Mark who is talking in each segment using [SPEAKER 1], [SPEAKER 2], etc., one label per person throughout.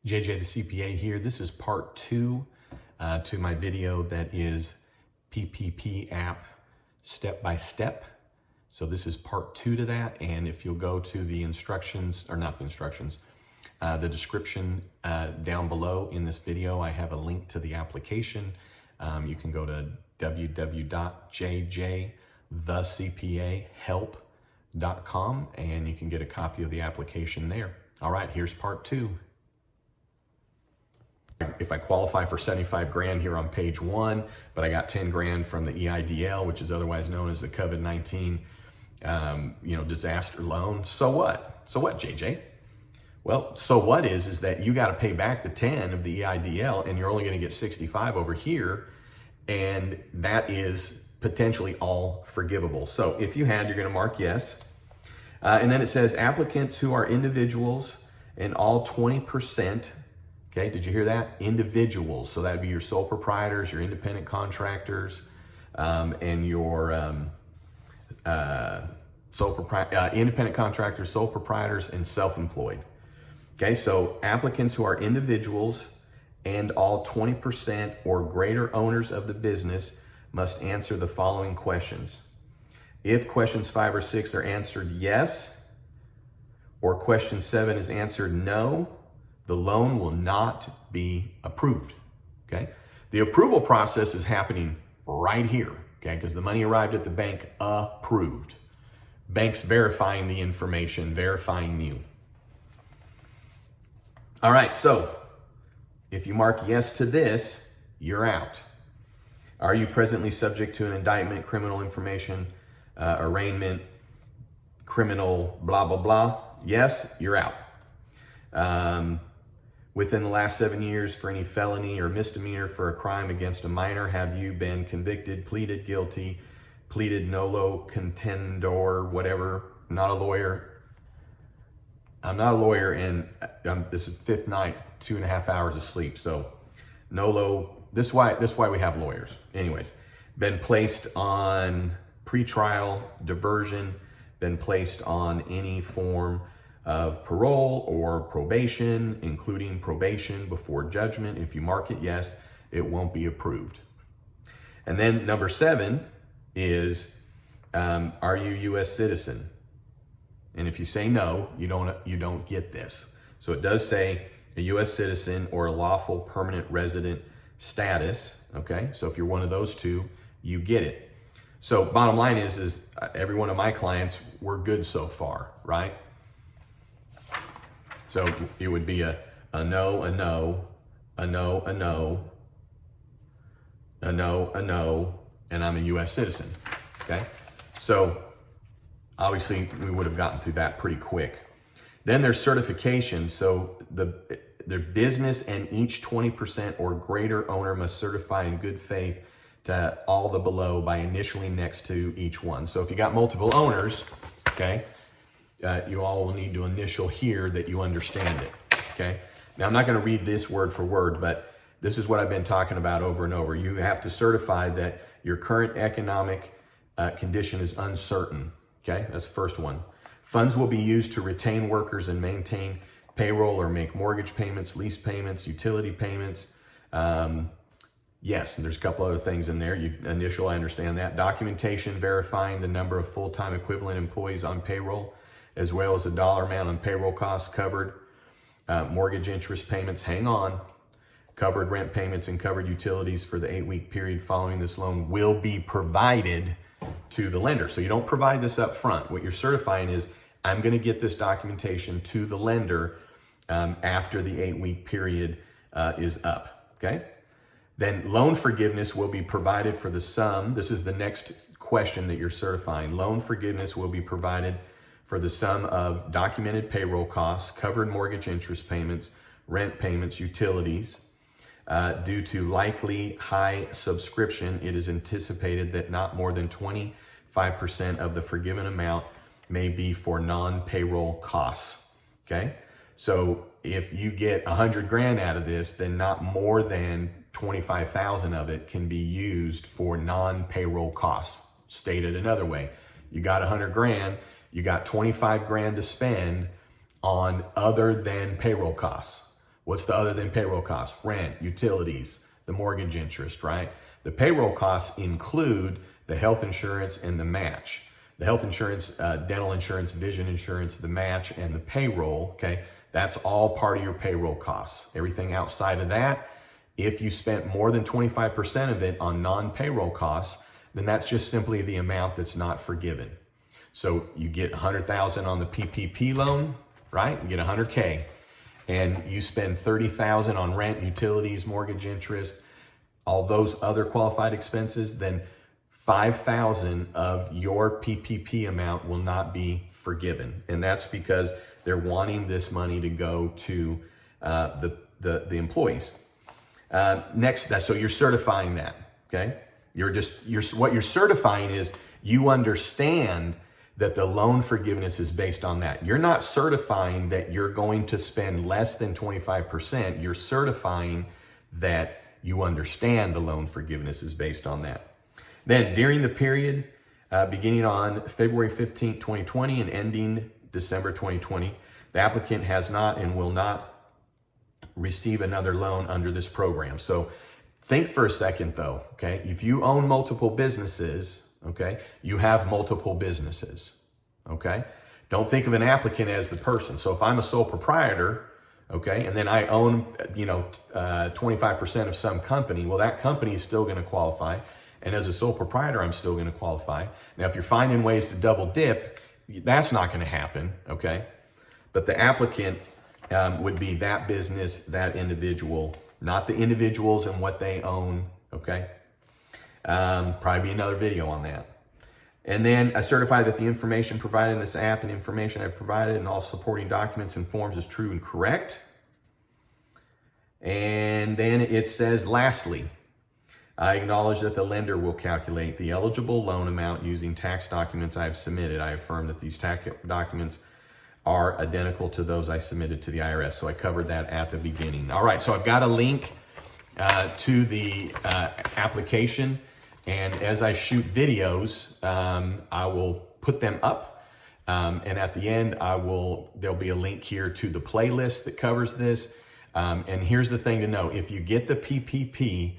[SPEAKER 1] JJ the CPA here. This is part two to my video that is PPP app step by step. So this is part two to that. And if you'll go to the instructions, or not the instructions, the description down below in this video, I have a link to the application. You can go to www.jjthecpahelp.com and you can get a copy of the application there. All right, here's part two. If I qualify for 75 grand here on page one, but I got 10 grand from the EIDL, which is otherwise known as the COVID-19, disaster loan. So what? So what, JJ? Well, so what is that you got to pay back the 10 of the EIDL and you're only going to get 65 over here. And that is potentially all forgivable. So if you had, you're going to mark yes. And then it says applicants who are individuals and all 20%. Okay, did you hear that? Individuals. So that'd be your sole proprietors, your independent contractors, and your independent contractors, sole proprietors, and self-employed. Okay, so applicants who are individuals and all 20% or greater owners of the business must answer the following questions. If questions 5 or 6 are answered yes, or question 7 is answered no, the loan will not be approved, okay? The approval process is happening right here, okay? Because the money arrived at the bank approved. Bank's verifying the information, verifying you. All right, so if you mark yes to this, you're out. Are you presently subject to an indictment, criminal information, arraignment, criminal blah, blah, blah? Yes, you're out. Within the last 7 years for any felony or misdemeanor for a crime against a minor, have you been convicted, pleaded guilty, pleaded nolo contendere, whatever? I'm not a lawyer, and this is fifth night, 2.5 hours of sleep. So nolo, this is why we have lawyers. Anyways, been placed on pretrial diversion, been placed on any form of parole or probation, including probation before judgment. If you mark it yes, it won't be approved. And then number 7 is, are you a U.S. citizen? And if you say no, you don't get this. So it does say a U.S. citizen or a lawful permanent resident status. Okay, so if you're one of those two, you get it. So bottom line is every one of my clients, we're good so far, right? So it would be a no, a no, a no, a no, a no, a no, and I'm a U.S. citizen, okay? So obviously we would have gotten through that pretty quick. Then there's certifications. So the business and each 20% or greater owner must certify in good faith to all the below by initialing next to each one. So if you got multiple owners, okay, you all will need to initial here that you understand it, okay? Now, I'm not going to read this word for word, but this is what I've been talking about over and over. You have to certify that your current economic condition is uncertain, okay? That's the first one. Funds will be used to retain workers and maintain payroll or make mortgage payments, lease payments, utility payments. Yes, and there's a couple other things in there. Initial, I understand that. Documentation verifying the number of full-time equivalent employees on payroll, as well as the dollar amount on payroll costs covered, mortgage interest payments, hang on, covered rent payments and covered utilities for the 8-week period following this loan will be provided to the lender. So you don't provide this up front. What you're certifying is, I'm gonna get this documentation to the lender after the 8-week period is up, okay? Then loan forgiveness will be provided for the sum. This is the next question that you're certifying. Loan forgiveness will be provided for the sum of documented payroll costs, covered mortgage interest payments, rent payments, utilities. Due to likely high subscription, it is anticipated that not more than 25% of the forgiven amount may be for non-payroll costs, okay? So if you get 100 grand out of this, then not more than 25,000 of it can be used for non-payroll costs. Stated another way, you got 100 grand, you got 25 grand to spend on other than payroll costs. What's the other than payroll costs? Rent, utilities, the mortgage interest, right? The payroll costs include the health insurance and the match. The health insurance, dental insurance, vision insurance, the match, and the payroll, okay? That's all part of your payroll costs. Everything outside of that, if you spent more than 25% of it on non-payroll costs, then that's just simply the amount that's not forgiven. So you get $100,000 on the PPP loan, right? You get $100K, and you spend $30,000 on rent, utilities, mortgage interest, all those other qualified expenses, then $5,000 of your PPP amount will not be forgiven. And that's because they're wanting this money to go to the employees. Next, so you're certifying that, okay? What you're certifying is you understand that the loan forgiveness is based on that. You're not certifying that you're going to spend less than 25%. You're certifying that you understand the loan forgiveness is based on that. Then during the period beginning on February 15th, 2020 and ending December 2020, the applicant has not and will not receive another loan under this program. So think for a second though, okay? If you own multiple businesses, okay, you have multiple businesses, okay? Don't think of an applicant as the person. So if I'm a sole proprietor, okay, and then I own, 25% of some company, well, that company is still going to qualify. And as a sole proprietor, I'm still going to qualify. Now, if you're finding ways to double dip, that's not going to happen, okay? But the applicant would be that business, that individual, not the individuals and what they own, okay? Probably be another video on that. And then I certify that the information provided in this app and information I've provided in all supporting documents and forms is true and correct. And then it says, lastly, I acknowledge that the lender will calculate the eligible loan amount using tax documents I have submitted. I affirm that these tax documents are identical to those I submitted to the IRS. So I covered that at the beginning. All right, so I've got a link to the application. And as I shoot videos, I will put them up. And at the end, there'll be a link here to the playlist that covers this. And here's the thing to know. If you get the PPP,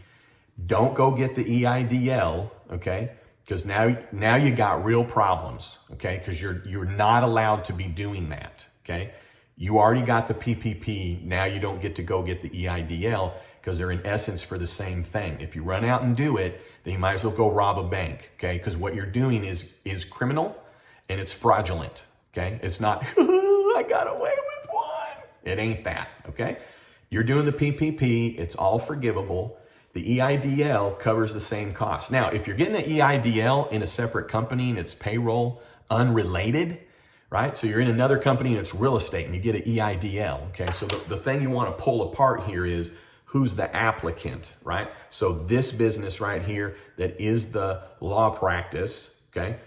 [SPEAKER 1] don't go get the EIDL, okay? Because now you got real problems, okay? Because you're not allowed to be doing that, okay? You already got the PPP. Now you don't get to go get the EIDL because they're in essence for the same thing. If you run out and do it, then you might as well go rob a bank, okay? Because what you're doing is criminal and it's fraudulent, okay? It's not, I got away with one. It ain't that, okay? You're doing the PPP. It's all forgivable. The EIDL covers the same cost. Now, if you're getting an EIDL in a separate company and it's payroll unrelated, right? So you're in another company and it's real estate and you get an EIDL, okay? So the thing you want to pull apart here is who's the applicant, right? So this business right here that is the law practice, okay,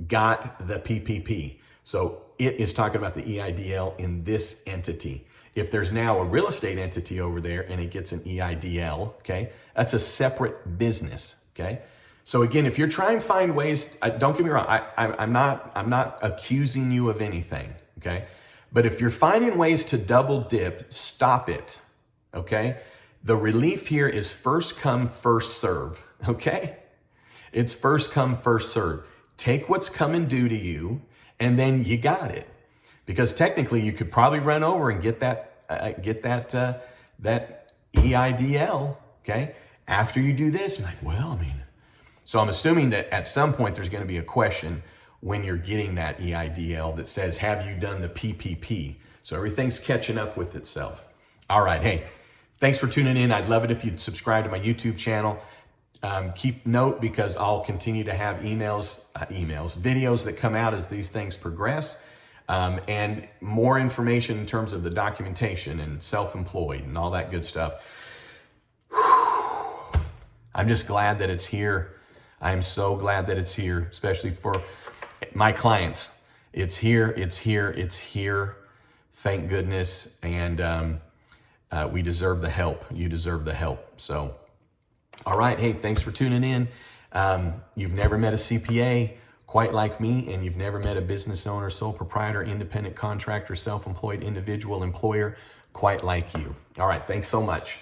[SPEAKER 1] got the PPP. So it is talking about the EIDL in this entity. If there's now a real estate entity over there and it gets an EIDL, okay, that's a separate business, okay? So again, if you're trying to find ways, don't get me wrong, I'm not accusing you of anything, okay? But if you're finding ways to double dip, stop it, okay? The relief here is first come, first serve, okay? It's first come, first serve. Take what's coming due to you and then you got it. Because technically you could probably run over and get that EIDL, okay? After you do this, you're like, well, so I'm assuming that at some point there's going to be a question when you're getting that EIDL that says, have you done the PPP? So everything's catching up with itself. All right, hey, thanks for tuning in. I'd love it if you'd subscribe to my YouTube channel. Keep note because I'll continue to have videos that come out as these things progress. And more information in terms of the documentation and self-employed and all that good stuff. I'm just glad that it's here. I'm so glad that it's here, especially for my clients. It's here, it's here, it's here. Thank goodness. And we deserve the help. You deserve the help. So, all right. Hey, thanks for tuning in. You've never met a CPA quite like me, and you've never met a business owner, sole proprietor, independent contractor, self-employed individual, employer quite like you. All right, thanks so much.